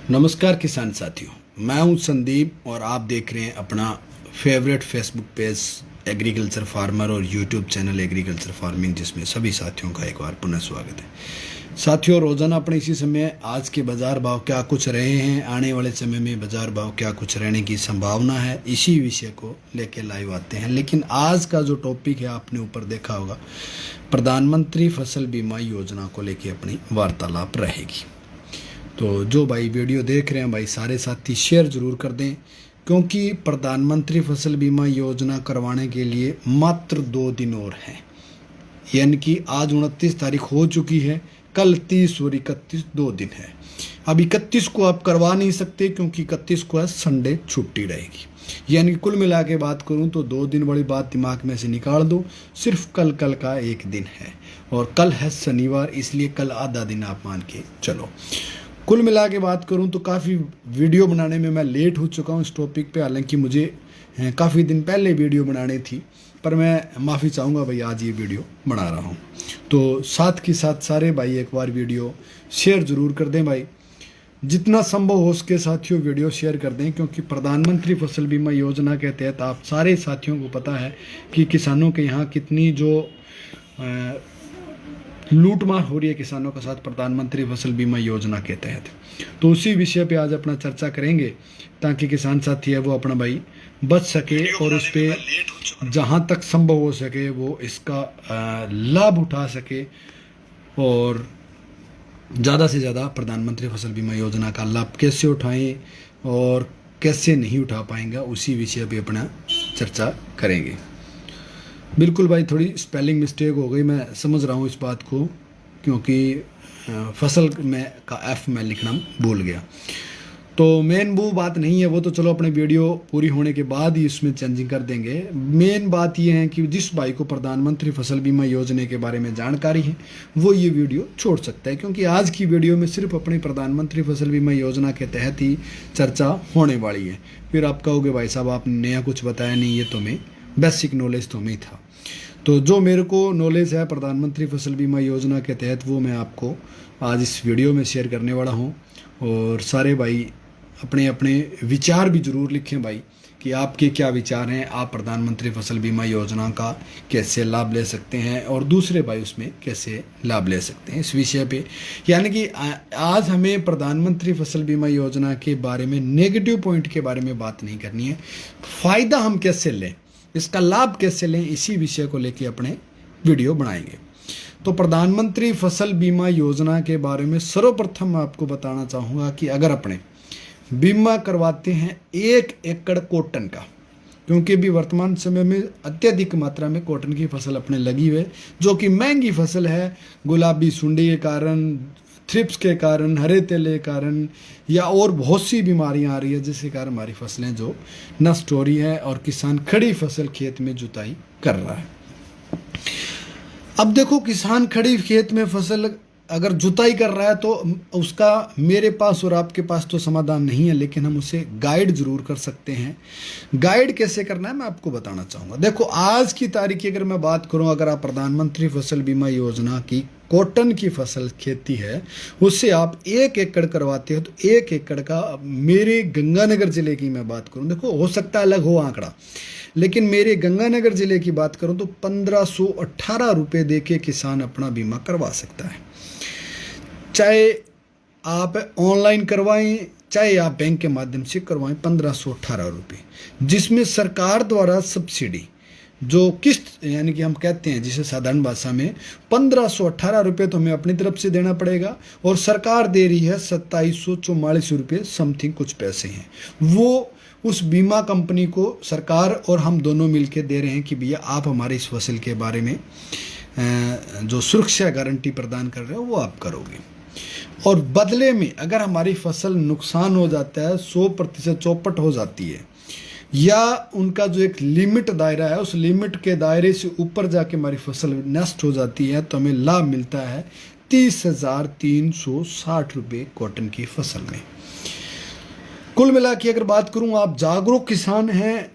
नमस्कार किसान साथियों, मैं हूं संदीप और आप देख रहे हैं अपना favourite Facebook page agriculture farmer और यूट्यूब चैनल एग्रीकल्चर फार्मिंग, जिसमें सभी साथियों का एक बार पुनः स्वागत है। साथियों, रोजाना अपने इसी समय आज के बाजार भाव क्या कुछ रहे हैं, आने वाले समय में बाजार भाव क्या कुछ रहने की संभावना है, इसी विषय को लेकर लाइव आते हैं। लेकिन आज का जो टॉपिक है, आपने ऊपर देखा होगा, प्रधानमंत्री फसल बीमा योजना को लेकर अपनी वार्तालाप रहेगी। तो जो भाई वीडियो देख रहे हैं भाई, सारे साथी शेयर ज़रूर कर दें, क्योंकि प्रधानमंत्री फसल बीमा योजना करवाने के लिए मात्र 2 दिन और हैं। यानी कि आज 29 तारीख हो चुकी है, कल 30 और 31 2 दिन है। अब 31 को आप करवा नहीं सकते, क्योंकि 31 को है संडे, छुट्टी रहेगी। यानी कुल मिला के बात करूं तो 2 दिन वाली बात दिमाग में से निकाल दो, सिर्फ कल का एक दिन है, और कल है शनिवार, इसलिए कल आधा दिन आप मान के चलो। कुल मिला के बात करूं तो काफ़ी वीडियो बनाने में मैं लेट हो चुका हूं इस टॉपिक पे। हालांकि मुझे काफ़ी दिन पहले वीडियो बनानी थी, पर मैं माफ़ी चाहूँगा भाई, आज ये वीडियो बना रहा हूं। तो साथ के साथ सारे भाई एक बार वीडियो शेयर ज़रूर कर दें भाई, जितना संभव हो सके साथियों वीडियो शेयर कर दें, क्योंकि प्रधानमंत्री फसल बीमा योजना के तहत आप सारे साथियों को पता है कि किसानों के यहाँ कितनी जो लूटमार हो रही है किसानों के साथ प्रधानमंत्री फसल बीमा योजना के तहत। तो उसी विषय पे आज अपना चर्चा करेंगे, ताकि किसान साथी है वो अपना भाई बच सके और उस पर जहाँ तक संभव हो सके वो इसका लाभ उठा सके, और ज़्यादा से ज़्यादा प्रधानमंत्री फसल बीमा योजना का लाभ कैसे उठाएं और कैसे नहीं उठा पाएंगे, उसी विषय पे अपना चर्चा करेंगे। बिल्कुल भाई, थोड़ी स्पेलिंग मिस्टेक हो गई, मैं समझ रहा हूँ इस बात को, क्योंकि फसल में का एफ मैं लिखना भूल गया। तो मेन वो बात नहीं है, वो तो चलो अपने वीडियो पूरी होने के बाद ही इसमें चेंजिंग कर देंगे। मेन बात ये है कि जिस भाई को प्रधानमंत्री फसल बीमा योजना के बारे में जानकारी है वो ये वीडियो छोड़ सकता है, क्योंकि आज की वीडियो में सिर्फ अपनी प्रधानमंत्री फसल बीमा योजना के तहत ही चर्चा होने वाली है। फिर आप कहोगे भाई साहब आपने नया कुछ बताया नहीं, ये तुम्हें बेसिक नॉलेज तो नहीं था। तो जो मेरे को नॉलेज है प्रधानमंत्री फसल बीमा योजना के तहत, वो मैं आपको आज इस वीडियो में शेयर करने वाला हूं। और सारे भाई अपने अपने विचार भी ज़रूर लिखें भाई, कि आपके क्या विचार हैं, आप प्रधानमंत्री फसल बीमा योजना का कैसे लाभ ले सकते हैं और दूसरे भाई उसमें कैसे लाभ ले सकते हैं, इस विषय पे। यानी कि आज हमें प्रधानमंत्री फसल बीमा योजना के बारे में नेगेटिव पॉइंट के बारे में बात नहीं करनी है, फ़ायदा हम कैसे लें, इसका लाभ कैसे लें, इसी विषय को लेकर अपने वीडियो बनाएंगे। तो प्रधानमंत्री फसल बीमा योजना के बारे में सर्वप्रथम मैं आपको बताना चाहूँगा कि अगर अपने बीमा करवाते हैं 1 एकड़ कॉटन का, क्योंकि अभी वर्तमान समय में अत्यधिक मात्रा में कॉटन की फसल अपने लगी हुई है, जो कि महंगी फसल है, गुलाबी सुंडी के कारण, थ्रिप्स के कारण, हरे तेले के कारण, या और बहुत सी बीमारियां आ रही है, जिसके कारण हमारी फसलें जो नष्ट हो रही है और किसान खड़ी फसल खेत में जुताई कर रहा है। अब देखो, किसान खड़ी खेत में फसल अगर जुताई कर रहा है तो उसका मेरे पास और आपके पास तो समाधान नहीं है, लेकिन हम उसे गाइड जरूर कर सकते हैं। गाइड कैसे करना है मैं आपको बताना चाहूँगा। देखो, आज की तारीख की अगर मैं बात करूँ, अगर आप प्रधानमंत्री फसल बीमा योजना की कॉटन की फसल खेती है, उससे आप 1 एकड़ करवाते हो, तो 1 एकड़ का, मेरे गंगानगर जिले की मैं बात करूं, देखो हो सकता है अलग हो आंकड़ा, लेकिन मेरे गंगानगर जिले की बात करूं तो 1518 रुपये दे के किसान अपना बीमा करवा सकता है। चाहे आप ऑनलाइन करवाएं, चाहे आप बैंक के माध्यम से करवाएं, 1518 रुपये, जिसमें सरकार द्वारा सब्सिडी जो किस्त, यानी कि हम कहते हैं जिसे साधारण भाषा में 1518 रुपये तो हमें अपनी तरफ से देना पड़ेगा, और सरकार दे रही है 2744 रुपये समथिंग कुछ पैसे हैं, वो उस बीमा कंपनी को सरकार और हम दोनों मिलके दे रहे हैं कि भैया आप हमारी इस फसल के बारे में जो सुरक्षा गारंटी प्रदान कर रहे हो वो आप करोगे, और बदले में अगर हमारी फसल नुकसान हो जाता है, 100% चौपट हो जाती है, या उनका जो एक लिमिट दायरा है, उस लिमिट के दायरे से ऊपर जाके हमारी फसल नष्ट हो जाती है, तो हमें लाभ मिलता है 30,360 रुपये कॉटन की फसल में। कुल मिला के अगर बात करूं, आप जागरूक किसान हैं,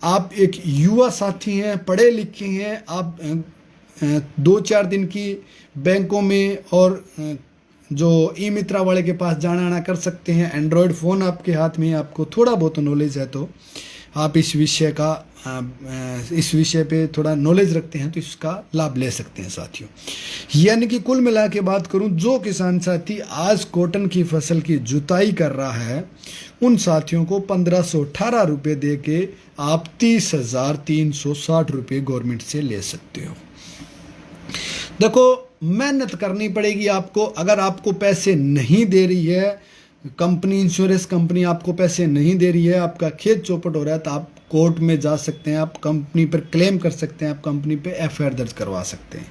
आप एक युवा साथी हैं, पढ़े लिखे हैं, आप 2-4 दिन की बैंकों में और जो ई मित्रा वाले के पास जाना आना कर सकते हैं। एंड्रॉयड फ़ोन आपके हाथ में, आपको थोड़ा बहुत नॉलेज है तो आप इस विषय पे थोड़ा नॉलेज रखते हैं तो इसका लाभ ले सकते हैं साथियों। यानी कि कुल मिला के बात करूं, जो किसान साथी आज कॉटन की फसल की जुताई कर रहा है उन साथियों को 1518 रुपये दे के आप 30,360 रुपये गवर्नमेंट से ले सकते हो। देखो, मेहनत करनी पड़ेगी आपको। अगर आपको पैसे नहीं दे रही है कंपनी, इंश्योरेंस कंपनी आपको पैसे नहीं दे रही है, आपका खेत चौपट हो रहा है, तो आप कोर्ट में जा सकते हैं, आप कंपनी पर क्लेम कर सकते हैं, आप कंपनी पे एफआईआर दर्ज करवा सकते हैं।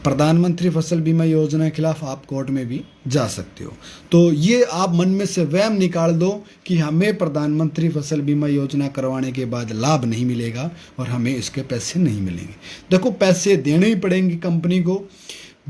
प्रधानमंत्री फसल बीमा योजना के खिलाफ आप कोर्ट में भी जा सकते हो। तो ये आप मन में से वहम निकाल दो कि हमें प्रधानमंत्री फसल बीमा योजना करवाने के बाद लाभ नहीं मिलेगा और हमें इसके पैसे नहीं मिलेंगे। देखो, पैसे देने ही पड़ेंगे कंपनी को।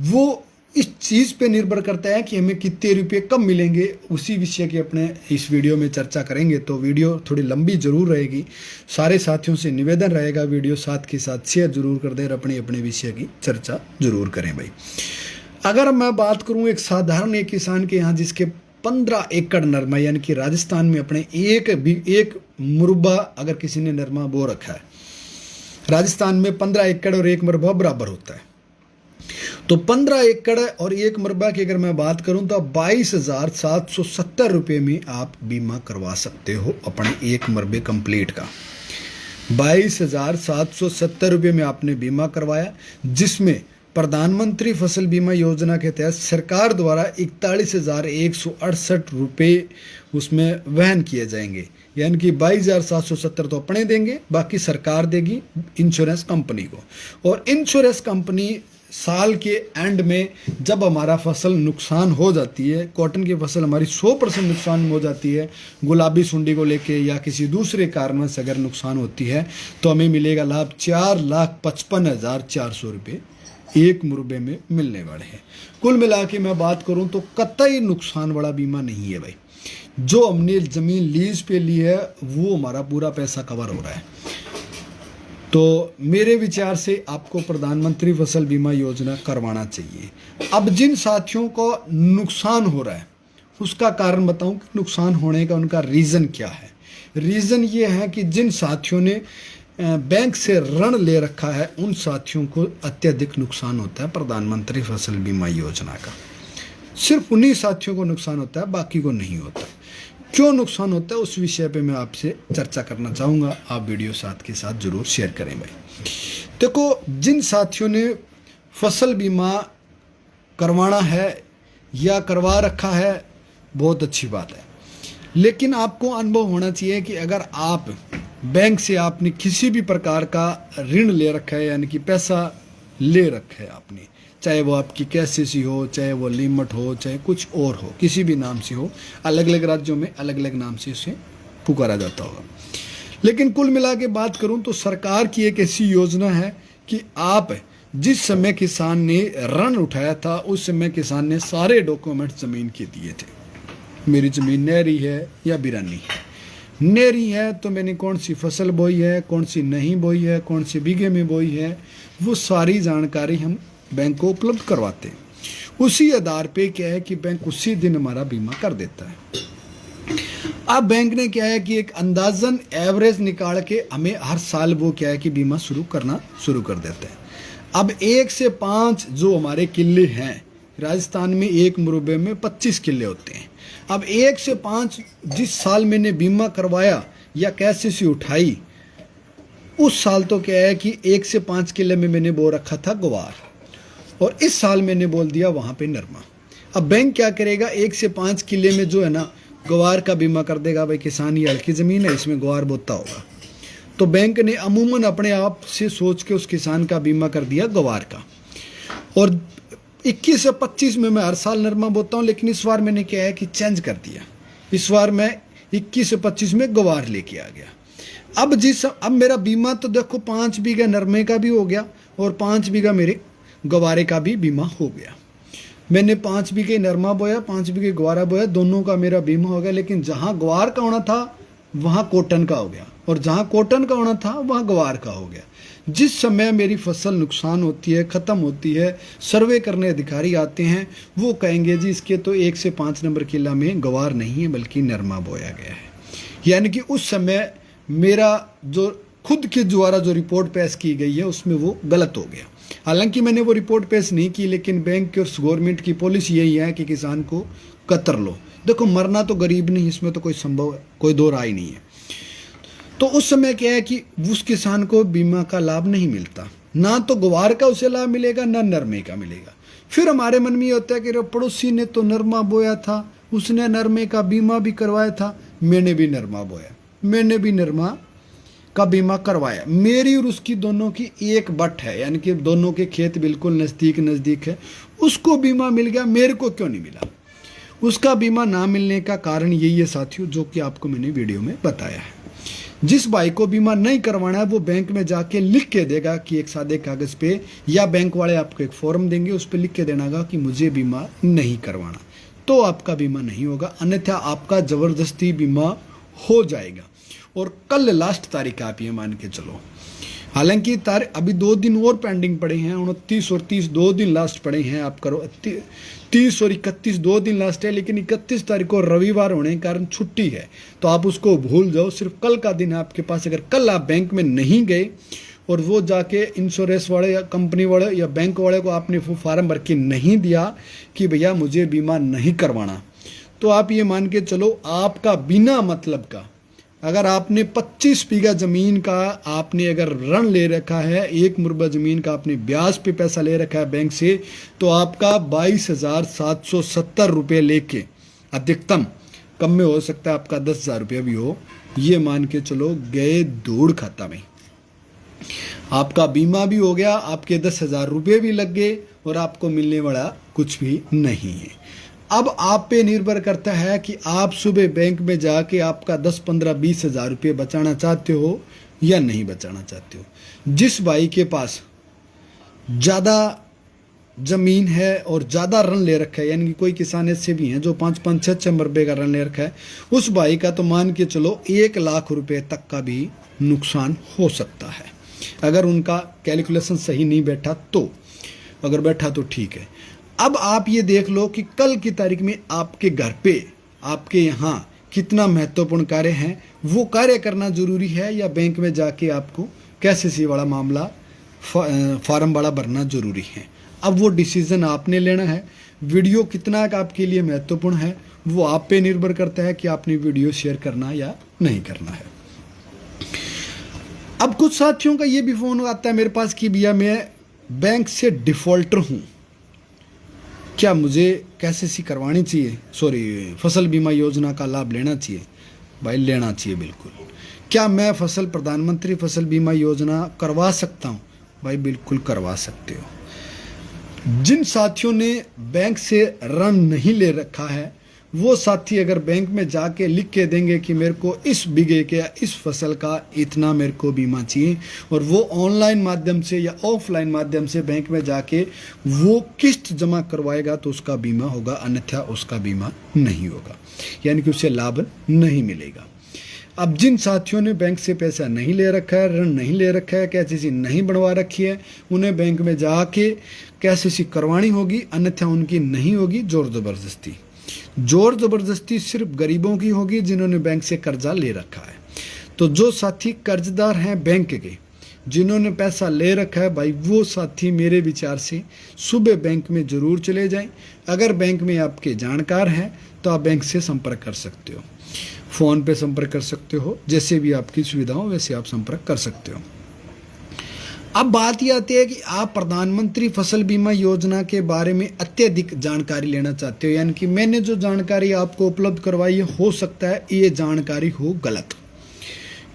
वो इस चीज़ पे निर्भर करता है कि हमें कितने रुपये कब मिलेंगे। उसी विषय की अपने इस वीडियो में चर्चा करेंगे। तो वीडियो थोड़ी लंबी जरूर रहेगी। सारे साथियों से निवेदन रहेगा, वीडियो साथ के साथ शेयर जरूर कर दें और अपने अपने विषय की चर्चा जरूर करें भाई। अगर मैं बात करूं एक साधारण एक किसान के यहाँ जिसके 15 एकड़ नरमा, यानी कि राजस्थान में अपने एक मुरबा अगर किसी ने नरमा बो रखा है, राजस्थान में 15 एकड़ और एक मुरबा बराबर होता है। तो 15 एकड़ और एक मरबा की अगर मैं बात करूं तो 22,770 रुपये में आप बीमा करवा सकते हो अपने एक मरबे कंप्लीट का। 22,770 रुपये में आपने बीमा करवाया, जिसमें प्रधानमंत्री फसल बीमा योजना के तहत सरकार द्वारा 41,168 रुपये उसमें वहन किए जाएंगे। यानी कि 22,770 तो अपने देंगे, बाकी सरकार देगी इंश्योरेंस कंपनी को। और इंश्योरेंस कंपनी साल के एंड में जब हमारा फसल नुकसान हो जाती है, कॉटन की फसल हमारी 100% नुकसान हो जाती है, गुलाबी सुंडी को लेके या किसी दूसरे कारण से अगर नुकसान होती है, तो हमें मिलेगा लाभ 4,55,400 रुपये एक मुरबे में मिलने वाले हैं। कुल मिला के मैं बात करूं तो कतई नुकसान वाला बीमा नहीं है भाई। जो हमने ज़मीन लीज पे ली है वो हमारा पूरा पैसा कवर हो रहा है। तो मेरे विचार से आपको प्रधानमंत्री फसल बीमा योजना करवाना चाहिए। अब जिन साथियों को नुकसान हो रहा है उसका कारण बताऊं कि नुकसान होने का उनका रीज़न क्या है। रीज़न ये है कि जिन साथियों ने बैंक से ऋण ले रखा है उन साथियों को अत्यधिक नुकसान होता है प्रधानमंत्री फसल बीमा योजना का। सिर्फ उन्हीं साथियों को नुकसान होता है, बाकी को नहीं होता। क्यों नुकसान होता है उस विषय पे मैं आपसे चर्चा करना चाहूँगा। आप वीडियो साथ के साथ ज़रूर शेयर करें भाई। देखो, जिन साथियों ने फसल बीमा करवाना है या करवा रखा है बहुत अच्छी बात है, लेकिन आपको अनुभव होना चाहिए कि अगर आप बैंक से आपने किसी भी प्रकार का ऋण ले रखा है, यानी कि पैसा ले रखा है आपने, चाहे वो आपकी KCC हो, चाहे वो लिमिट हो, चाहे कुछ और हो, किसी भी नाम से हो, अलग अलग राज्यों में अलग अलग नाम से उसे पुकारा जाता होगा। लेकिन कुल मिला के बात करूं तो सरकार की एक ऐसी योजना है कि आप जिस समय किसान ने ऋण उठाया था उस समय किसान ने सारे डॉक्यूमेंट ज़मीन के दिए थे। मेरी ज़मीन नहरी है या बिरानी है। नहरी है तो मैंने कौन सी फसल बोई है, कौन सी नहीं बोई है, कौन सी बीघे में बोई है, वो सारी जानकारी हम बैंक को उपलब्ध करवाते हैं। उसी आधार पे क्या है कि बैंक उसी दिन हमारा बीमा कर देता है। अब बैंक ने क्या है कि एक अंदाजन एवरेज निकाल के हमें हर साल वो क्या है कि बीमा शुरू कर देते हैं। अब 1 से 5 जो हमारे किले हैं, राजस्थान में एक मुरबे में 25 किले होते हैं। अब 1 से 5 जिस साल मैंने बीमा करवाया या KCC उठाई उस साल तो क्या है कि 1 से 5 किले में मैंने बो रखा था ग्वार, और इस साल मैंने बोल दिया वहाँ पे नरमा। अब बैंक क्या करेगा, 1 से 5 किले में जो है ना ग्वार का बीमा कर देगा। भाई किसान ये हल्की ज़मीन है, इसमें ग्वार बोता होगा, तो बैंक ने अमूमन अपने आप से सोच के उस किसान का बीमा कर दिया ग्वार का। और 21 से 25 में मैं हर साल नरमा बोता हूँ, लेकिन इस बार मैंने क्या है कि चेंज कर दिया। इस बार मैं 21 से 25 में ग्वार लेके आ गया। अब मेरा बीमा तो देखो 5 बीघा नरमे का भी हो गया और 5 बीघा मेरे गवारे का भी बीमा हो गया। मैंने 5 बीघे नरमा बोया, 5 बीघे ग्वारा बोया, दोनों का मेरा बीमा हो गया। लेकिन जहाँ ग्वार का होना था वहाँ कॉटन का हो गया, और जहाँ कॉटन का होना था वहाँ ग्वार का हो गया। जिस समय मेरी फसल नुकसान होती है, ख़त्म होती है, सर्वे करने अधिकारी आते हैं, वो कहेंगे जी इसके तो 1 से 5 नंबर किला में ग्वार नहीं है बल्कि नरमा बोया गया है। यानी कि उस समय मेरा जो खुद के द्वारा जो रिपोर्ट पेश की गई है उसमें वो गलत हो गया। हालांकि मैंने वो रिपोर्ट पेश नहीं की, लेकिन बैंक की और गवर्नमेंट की पॉलिसी यही है कि किसान को कतर लो। देखो मरना तो गरीब नहीं, इसमें तो कोई संभव है, कोई दो राय नहीं है। तो उस समय क्या है कि उस किसान को बीमा का लाभ नहीं मिलता, ना तो ग्वार का उसे लाभ मिलेगा ना नरमे का मिलेगा। फिर हमारे मन में ये होता है कि पड़ोसी ने तो नरमा बोया था, उसने नरमे का बीमा भी करवाया था, मैंने भी नरमा बोया, मैंने भी नरमा का बीमा करवाया। मेरी और उसकी दोनों की एक बट है, यानी कि दोनों के खेत बिल्कुल नज़दीक है। उसको बीमा मिल गया, मेरे को क्यों नहीं मिला? उसका बीमा ना मिलने का कारण यही है साथियों, जो कि आपको मैंने वीडियो में बताया है। जिस भाई को बीमा नहीं करवाना है वो बैंक में जाके लिख के देगा कि एक सादे कागज़ पे, या बैंक वाले आपको एक फॉर्म देंगे उस पर लिख के देना कि मुझे बीमा नहीं करवाना, तो आपका बीमा नहीं होगा, अन्यथा आपका ज़बरदस्ती बीमा हो जाएगा। और कल लास्ट तारीख आप ये मान के चलो, हालांकि अभी 2 दिन और पेंडिंग पड़े हैं, 29 और 30 2 दिन लास्ट पड़े हैं। आप करो 30 और 31 2 दिन लास्ट है, लेकिन 31 तारीख को रविवार होने के कारण छुट्टी है, तो आप उसको भूल जाओ। सिर्फ कल का दिन है आपके पास। अगर कल आप बैंक में नहीं गए और वो जाके इंश्योरेंस वाले या कंपनी वाले या बैंक वाले को आपने वो फार्म भर के नहीं दिया कि भैया मुझे बीमा नहीं करवाना, तो आप ये मान के चलो आपका बिना मतलब का, अगर आपने 25 बीघा ज़मीन का आपने अगर ऋण ले रखा है, 1 मुरबा ज़मीन का आपने ब्याज पे पैसा ले रखा है बैंक से, तो आपका 22,770 रुपये लेके, अधिकतम कम में हो सकता है आपका 10,000 रुपये भी हो, ये मान के चलो गए धूड़ खाता में। आपका बीमा भी हो गया, आपके 10,000 रुपये भी लग गए और आपको मिलने वाला कुछ भी नहीं है। अब आप पे निर्भर करता है कि आप सुबह बैंक में जाके आपका 10, 15, 20 हज़ार रुपये बचाना चाहते हो या नहीं बचाना चाहते हो। जिस भाई के पास ज़्यादा ज़मीन है और ज़्यादा ऋण ले रखा है, यानी कि कोई किसान ऐसे भी हैं जो 5-5, 6-6 मुरबे का ऋण ले रखा है, उस भाई का तो मान के चलो 1 लाख रुपए तक का भी नुकसान हो सकता है, अगर उनका कैलकुलेशन सही नहीं बैठा तो। अगर बैठा तो ठीक है। अब आप ये देख लो कि कल की तारीख में आपके घर पे, आपके यहाँ कितना महत्वपूर्ण कार्य है, वो कार्य करना जरूरी है, या बैंक में जाके आपको KCC वाला मामला फार्म वाला भरना जरूरी है। अब वो डिसीजन आपने लेना है। वीडियो कितना आपके लिए महत्वपूर्ण है वो आप पे निर्भर करता है कि आपने वीडियो शेयर करना या नहीं करना है। अब कुछ साथियों का ये भी फोन आता है मेरे पास कि भैया मैं बैंक से डिफॉल्टर हूँ, क्या मुझे KCC करवानी चाहिए, फसल बीमा योजना का लाभ लेना चाहिए? भाई लेना चाहिए बिल्कुल। क्या मैं प्रधानमंत्री फसल बीमा योजना करवा सकता हूँ? भाई बिल्कुल करवा सकते हो। जिन साथियों ने बैंक से ऋण नहीं ले रखा है वो साथी अगर बैंक में जाके लिख के देंगे कि मेरे को इस बीघे के या इस फसल का इतना मेरे को बीमा चाहिए, और वो ऑनलाइन माध्यम से या ऑफलाइन माध्यम से बैंक में जाके वो किस्त जमा करवाएगा तो उसका बीमा होगा, अन्यथा उसका बीमा नहीं होगा, यानी कि उसे लाभ नहीं मिलेगा। अब जिन साथियों ने बैंक से पैसा नहीं ले रखा है, ऋण नहीं ले रखा है, KCC नहीं बनवा रखी है, उन्हें बैंक में जाके KCC करवानी होगी, अन्यथा उनकी नहीं होगी। जोर ज़बरदस्ती सिर्फ गरीबों की होगी जिन्होंने बैंक से कर्जा ले रखा है। तो जो साथी कर्जदार हैं बैंक के, जिन्होंने पैसा ले रखा है, भाई वो साथी मेरे विचार से सुबह बैंक में ज़रूर चले जाएं। अगर बैंक में आपके जानकार हैं तो आप बैंक से संपर्क कर सकते हो, फ़ोन पे संपर्क कर सकते हो, जैसे भी आपकी सुविधा हो वैसे आप संपर्क कर सकते हो। अब बात ये आती है कि आप प्रधानमंत्री फसल बीमा योजना के बारे में अत्यधिक जानकारी लेना चाहते हो, यानी कि मैंने जो जानकारी आपको उपलब्ध करवाई है हो सकता है ये जानकारी हो गलत,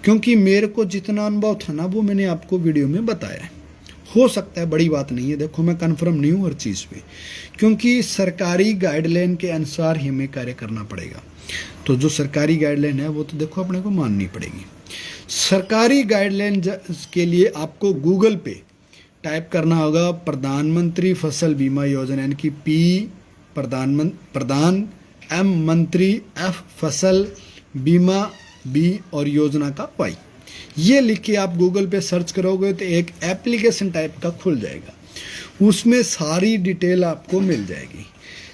क्योंकि मेरे को जितना अनुभव था ना वो मैंने आपको वीडियो में बताया है। हो सकता है, बड़ी बात नहीं है। देखो मैं कन्फर्म नहीं हूँ हर चीज़ पे, क्योंकि सरकारी गाइडलाइन के अनुसार ही हमें कार्य करना पड़ेगा। तो जो सरकारी गाइडलाइन है वो तो देखो अपने को माननी पड़ेगी। सरकारी गाइडलाइन के लिए आपको गूगल पे टाइप करना होगा प्रधानमंत्री फसल बीमा योजना, यानी कि प्रधान M मंत्री F फसल बीमा बी और योजना का वाई। ये लिख के आप गूगल पे सर्च करोगे तो एक एप्लीकेशन टाइप का खुल जाएगा, उसमें सारी डिटेल आपको मिल जाएगी।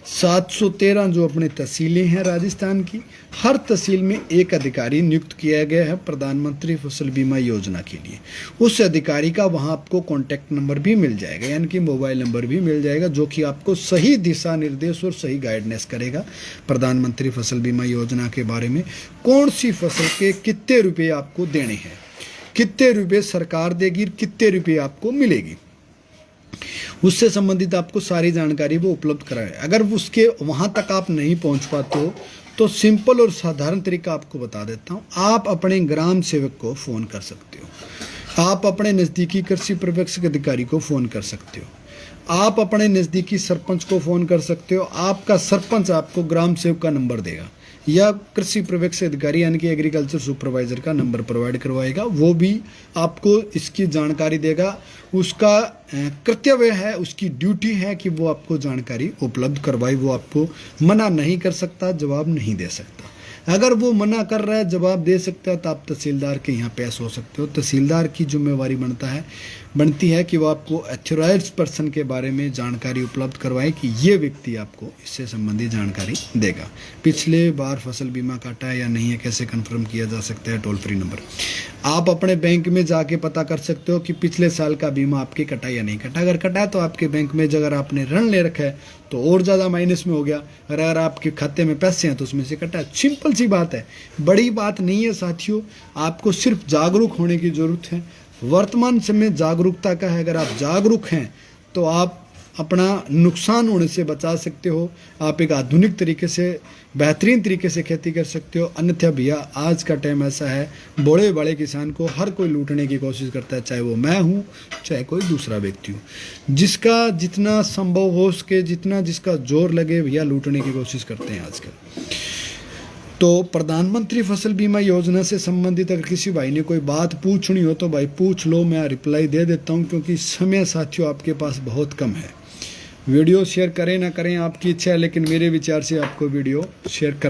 713 जो अपनी तहसीलें हैं राजस्थान की, हर तहसील में एक अधिकारी नियुक्त किया गया है प्रधानमंत्री फसल बीमा योजना के लिए। उस अधिकारी का वहां आपको कॉन्टैक्ट नंबर भी मिल जाएगा, यानी कि मोबाइल नंबर भी मिल जाएगा, जो कि आपको सही दिशा निर्देश और सही गाइडेंस करेगा प्रधानमंत्री फसल बीमा योजना के बारे में। कौन सी फसल के कितने रुपये आपको देने हैं, कितने रुपये सरकार देगी, कितने रुपये आपको मिलेगी, उससे संबंधित आपको सारी जानकारी वो उपलब्ध कराए। अगर उसके वहाँ तक आप नहीं पहुँच पाते हो तो सिंपल और साधारण तरीका आपको बता देता हूँ। आप अपने ग्राम सेवक को फ़ोन कर सकते हो, आप अपने नज़दीकी कृषि पर्यवेक्षक अधिकारी को फ़ोन कर सकते हो, आप अपने नज़दीकी सरपंच को फ़ोन कर सकते हो। आपका सरपंच आपको ग्राम सेवक का नंबर देगा या कृषि पर्यवेक्षक अधिकारी यानी कि एग्रीकल्चर सुपरवाइजर का नंबर प्रोवाइड करवाएगा, वो भी आपको इसकी जानकारी देगा। उसका कर्तव्य है, उसकी ड्यूटी है कि वो आपको जानकारी उपलब्ध करवाए। वो आपको मना नहीं कर सकता, जवाब नहीं दे सकता। अगर वो मना कर रहा है, जवाब दे सकता है, तो आप तहसीलदार के यहाँ पेश हो सकते हो। तहसीलदार की जिम्मेवारी बनती है कि वो आपको अथॉराइज्ड पर्सन के बारे में जानकारी उपलब्ध करवाए कि ये व्यक्ति आपको इससे संबंधित जानकारी देगा। पिछले बार फसल बीमा काटा है या नहीं है, कैसे कंफर्म किया जा सकता है, टोल फ्री नंबर। आप अपने बैंक में जाके पता कर सकते हो कि पिछले साल का बीमा आपके कटा या नहीं कटा। अगर कटा है तो आपके बैंक में अगर आपने ऋण ले रखा है तो और ज़्यादा माइनस में हो गया, और अगर आपके खाते में पैसे हैं तो उसमें से कटा। सिंपल सी बात है, बड़ी बात नहीं है साथियों। आपको सिर्फ जागरूक होने की ज़रूरत है। वर्तमान समय जागरूकता का है। अगर आप जागरूक हैं तो आप अपना नुकसान होने से बचा सकते हो। आप एक आधुनिक तरीके से, बेहतरीन तरीके से खेती कर सकते हो। अन्यथा भैया आज का टाइम ऐसा है, बड़े बड़े किसान को हर कोई लूटने की कोशिश करता है, चाहे वो मैं हूँ चाहे कोई दूसरा व्यक्ति हो। जिसका जितना संभव हो सके, जितना जिसका जोर लगे, भैया लूटने की कोशिश करते हैं आजकल। तो प्रधानमंत्री फसल बीमा योजना से संबंधित अगर किसी भाई ने कोई बात पूछनी हो तो भाई पूछ लो, मैं रिप्लाई दे देता हूं, क्योंकि समय साथियों आपके पास बहुत कम है। वीडियो शेयर करें ना करें आपकी इच्छा है, लेकिन मेरे विचार से आपको वीडियो शेयर करना